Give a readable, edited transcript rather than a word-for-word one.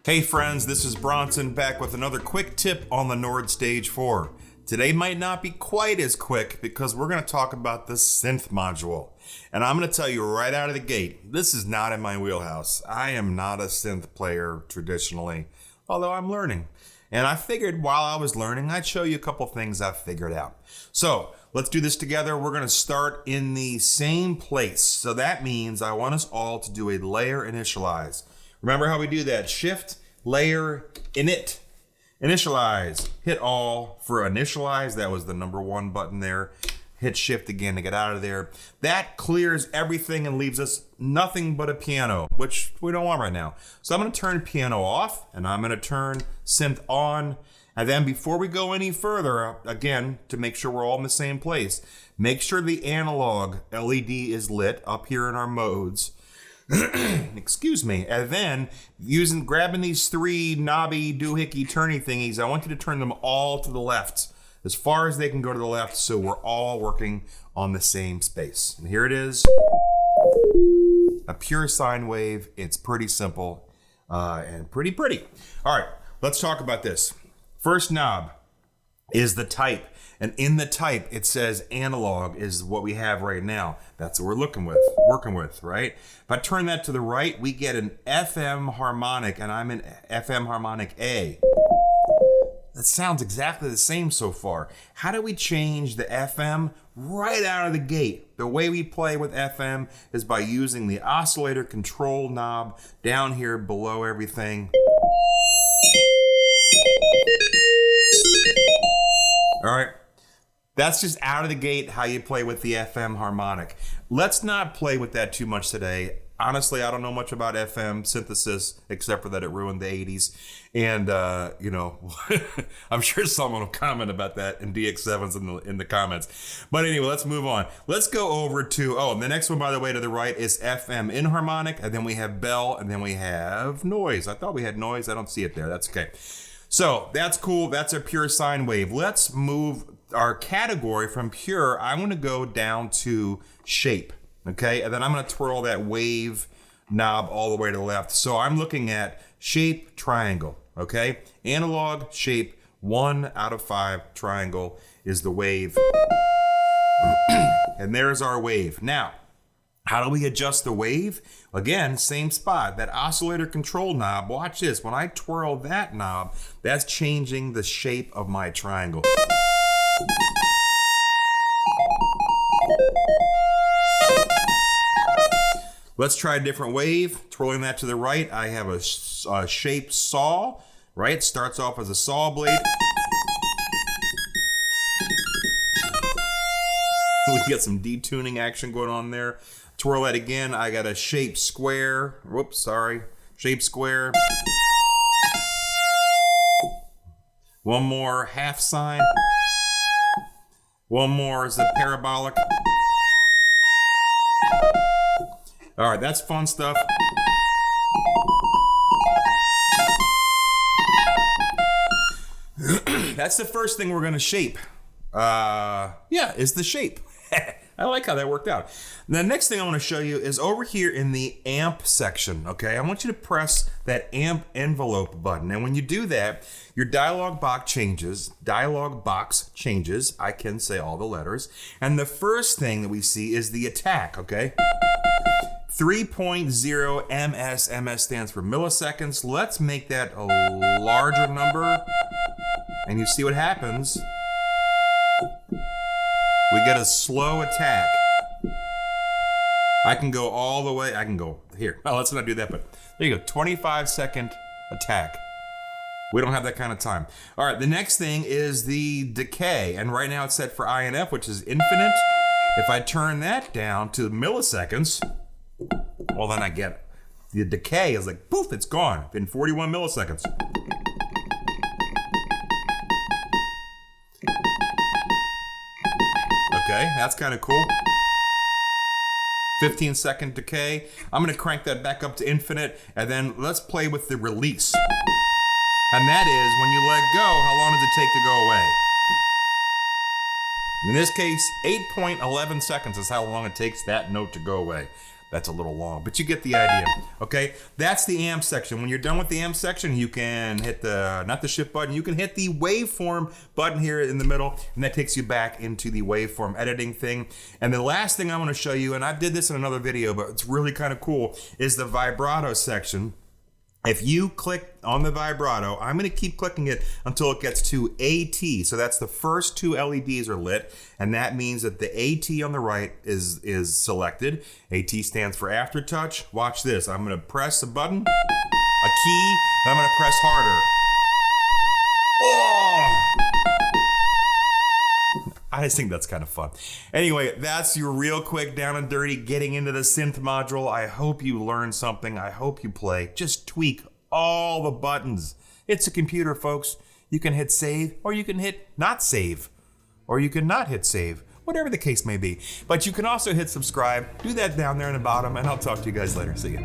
Hey friends, this is Bronson back with another quick tip on the NORD Stage 4. Today might not be quite as quick because we're going to talk about the Synth Module. And I'm going to tell you right out of the gate, this is not in my wheelhouse. I am not a synth player traditionally, although I'm learning. And I figured while I was learning, I'd show you a couple things I've figured out. So let's do this together. We're going to start in the same place. So that means I want us all to do a layer initialize. Remember how we do that? Shift, layer, init, initialize. Hit all for initialize. That was the number 1 button there. Hit shift again to get out of there. That clears everything and leaves us nothing but a piano, which we don't want right now. So I'm going to turn piano off and I'm going to turn synth on. And then before we go any further, again, to make sure we're all in the same place, make sure the analog LED is lit up here in our modes. Excuse me. And then grabbing these 3 knobby doohickey turny thingies, I want you to turn them all to the left, as far as they can go to the left, so we're all working on the same space. And here it is, a pure sine wave. It's pretty simple and pretty pretty. All right, let's talk about this. First knob is the type. And in the type, it says analog is what we have right now. That's what we're working with, right? If I turn that to the right, we get an FM harmonic, and I'm in FM harmonic A. That sounds exactly the same so far. How do we change the FM right out of the gate? The way we play with FM is by using the oscillator control knob down here below everything. All right. That's just out of the gate how you play with the FM harmonic. Let's not play with that too much today. Honestly, I don't know much about FM synthesis except for that it ruined the 80s. And, I'm sure someone will comment about that in DX7s in the comments. But anyway, let's move on. Let's go over to, the next one, by the way, to the right is FM inharmonic. And then we have bell, and then we have noise. I thought we had noise. I don't see it there. That's okay. So that's cool. That's a pure sine wave. Let's move our category from pure. I want to go down to shape. Okay, and then I'm going to twirl that wave knob all the way to the left. So I'm looking at shape, triangle. Okay, analog, shape, 1 out of 5, triangle is the wave. And there's our wave. Now, how do we adjust the wave? Again, same spot, that oscillator control knob. Watch this. When I twirl that knob, that's changing the shape of my triangle. Let's try a different wave. Twirling that to the right, I have a shaped saw, right? It starts off as a saw blade. We get some detuning action going on there. Twirl that again, I got a shaped square. Whoops, sorry. Shaped square. One more half sine. One more is a parabolic. All right, that's fun stuff. That's the first thing we're going to shape. Is the shape. I like how that worked out. The next thing I want to show you is over here in the amp section, okay? I want you to press that amp envelope button. And when you do that, your dialog box changes. I can say all the letters. And the first thing that we see is the attack, okay? 3.0 ms. MS stands for milliseconds. Let's make that a larger number. And you see what happens. We get a slow attack. I can go all the way. I can go here. Oh, let's not do that, but there you go. 25-second attack. We don't have that kind of time. All right, the next thing is the decay. And right now it's set for INF, which is infinite. If I turn that down to milliseconds, well, then I get the decay is like, poof, it's gone in 41 milliseconds. Okay, that's kind of cool. 15-second decay. I'm going to crank that back up to infinite, and then let's play with the release. And that is, when you let go, how long does it take to go away? In this case, 8.11 seconds is how long it takes that note to go away. That's a little long, but you get the idea. Okay, that's the amp section. When you're done with the amp section, you can hit the, not the shift button, you can hit the waveform button here in the middle, and that takes you back into the waveform editing thing. And the last thing I want to show you, and I did this in another video, but it's really kind of cool, is the vibrato section. If you click on the vibrato, I'm going to keep clicking it until it gets to AT. So that's the first 2 LEDs are lit, and that means that the AT on the right is selected. AT stands for aftertouch. Watch this. I'm going to press a button, a key, and I'm going to press harder. Oh! I just think that's kind of fun. Anyway, that's your real quick down and dirty getting into the synth module. I hope you learned something. I hope you play. Just tweak all the buttons. It's a computer, folks. You can hit save, or you can hit not save, or you can not hit save, whatever the case may be. But you can also hit subscribe. Do that down there in the bottom, and I'll talk to you guys later. See ya.